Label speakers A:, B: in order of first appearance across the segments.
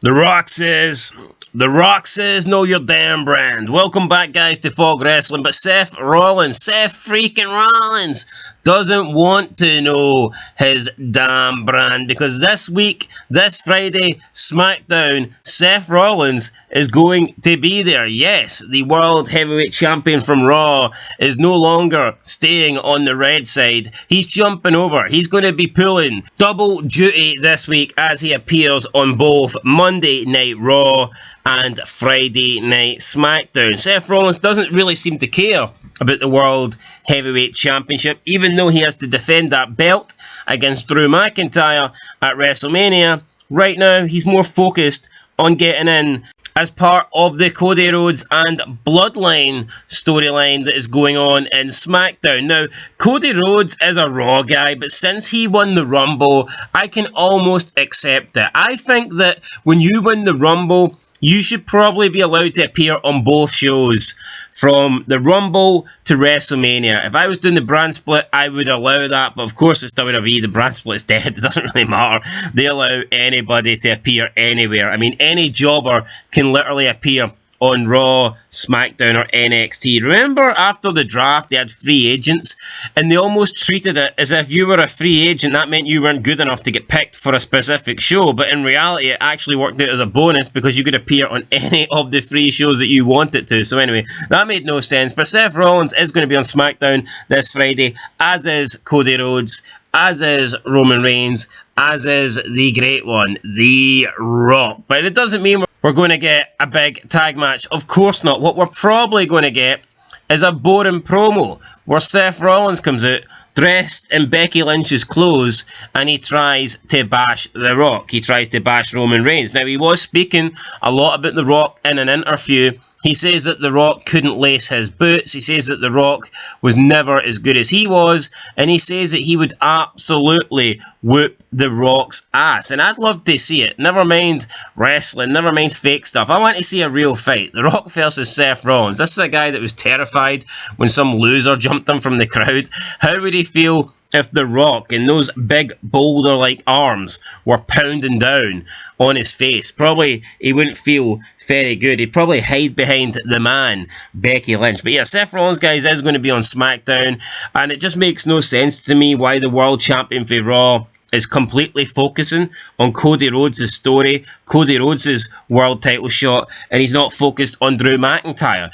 A: The Rock says, know your damn brand. Welcome back, guys, to Fog Wrestling. But Seth freaking Rollins, doesn't want to know his damn brand because this week, this Friday, Smackdown, Seth Rollins is going to be there. Yes, the World Heavyweight Champion from Raw is no longer staying on the red side. He's jumping over. He's going to be pulling double duty this week as he appears on both Monday Night Raw and Friday Night Smackdown. Seth Rollins doesn't really seem to care about the World Heavyweight Championship, even though he has to defend that belt against Drew McIntyre at WrestleMania. Right now, he's more focused on getting in as part of the Cody Rhodes and Bloodline storyline that is going on in SmackDown. Now, Cody Rhodes is a Raw guy, but since he won the Rumble, I can almost accept it. I think that when you win the Rumble, you should probably be allowed to appear on both shows, from the Rumble to WrestleMania. If I was doing the brand split, I would allow that, but of course it's WWE, the brand split is dead, it doesn't really matter. They allow anybody to appear anywhere. I mean, any jobber can literally appear on Raw, SmackDown, or NXT. Remember after the draft they had free agents and they almost treated it as if you were a free agent, that meant you weren't good enough to get picked for a specific show, but in reality it actually worked out as a bonus because you could appear on any of the free shows that you wanted to. So anyway, that made no sense. But Seth Rollins is going to be on SmackDown this Friday, as is Cody Rhodes, as is Roman Reigns, as is the great one, The Rock. But it doesn't mean we're going to get a big tag match. Of course not. What we're probably going to get is a boring promo where Seth Rollins comes out dressed in Becky Lynch's clothes and he tries to bash The Rock. He tries to bash Roman Reigns. Now, he was speaking a lot about The Rock in an interview. He says that The Rock couldn't lace his boots. He says that The Rock was never as good as he was. And he says that he would absolutely whoop The Rock's ass. And I'd love to see it. Never mind wrestling. Never mind fake stuff. I want to see a real fight. The Rock versus Seth Rollins. This is a guy that was terrified when some loser jumped him from the crowd. How would he feel if The Rock and those big boulder-like arms were pounding down on his face? Probably he wouldn't feel very good. He'd probably hide behind the man, Becky Lynch. But yeah, Seth Rollins, guys, is going to be on SmackDown, and it just makes no sense to me why the World Champion for Raw is completely focusing on Cody Rhodes' story, Cody Rhodes' world title shot, and he's not focused on Drew McIntyre.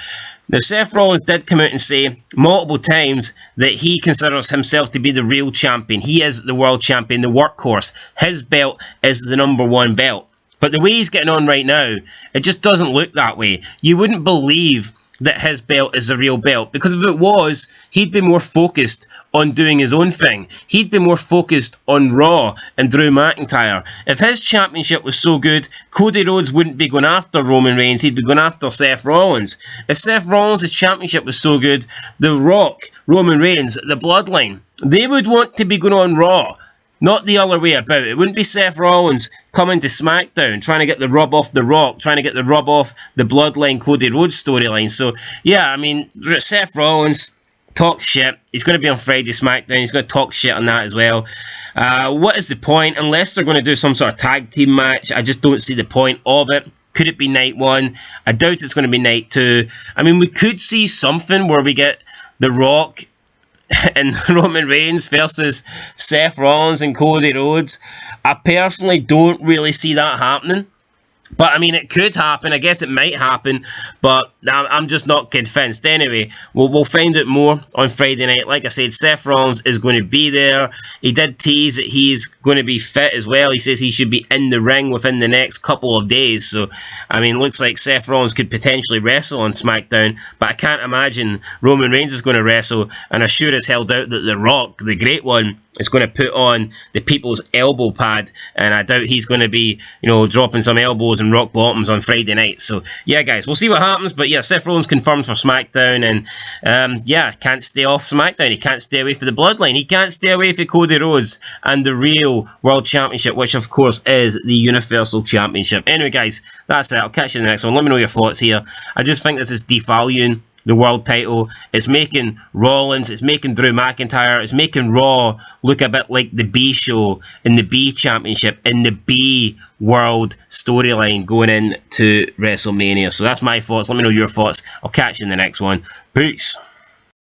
A: Now, Seth Rollins did come out and say multiple times that he considers himself to be the real champion. He is the world champion, the workhorse. His belt is the #1 belt. But the way he's getting on right now, it just doesn't look that way. You wouldn't believe that his belt is the real belt, because if it was, he'd be more focused on doing his own thing. He'd be more focused on Raw and Drew McIntyre. If his championship was so good, Cody Rhodes wouldn't be going after Roman Reigns, he'd be going after Seth Rollins. If Seth Rollins' championship was so good, The Rock, Roman Reigns, the Bloodline, they would want to be going on Raw. Not the other way about. It wouldn't be Seth Rollins coming to SmackDown, trying to get the rub off The Rock, trying to get the rub off the Bloodline Cody Rhodes storyline. So, yeah, I mean, Seth Rollins talks shit. He's going to be on Friday SmackDown. He's going to talk shit on that as well. What is the point? Unless they're going to do some sort of tag team match, I just don't see the point of it. Could it be night 1? I doubt it's going to be night 2. I mean, we could see something where we get The Rock and Roman Reigns versus Seth Rollins and Cody Rhodes. I personally don't really see that happening. But, I mean, it could happen. I guess it might happen. But I'm just not convinced. Anyway, we'll find out more on Friday night. Like I said, Seth Rollins is going to be there. He did tease that he's going to be fit as well. He says he should be in the ring within the next couple of days. So, I mean, looks like Seth Rollins could potentially wrestle on SmackDown. But I can't imagine Roman Reigns is going to wrestle. And I sure as hell doubt that The Rock, the great one, is going to put on the people's elbow pad, and I doubt he's going to be, you know, dropping some elbows and rock bottoms on Friday night. So, yeah, guys, we'll see what happens, but yeah, Seth Rollins confirmed for SmackDown, and yeah, can't stay off SmackDown. He can't stay away from the Bloodline. He can't stay away from Cody Rhodes and the real World Championship, which, of course, is the Universal Championship. Anyway, guys, that's it. I'll catch you in the next one. Let me know your thoughts here. I just think this is devaluing the world title. It's making Rollins, it's making Drew McIntyre, it's making Raw look a bit like the B show in the B Championship, in the B World storyline going into WrestleMania. So that's my thoughts. Let me know your thoughts. I'll catch you in the next one. Peace.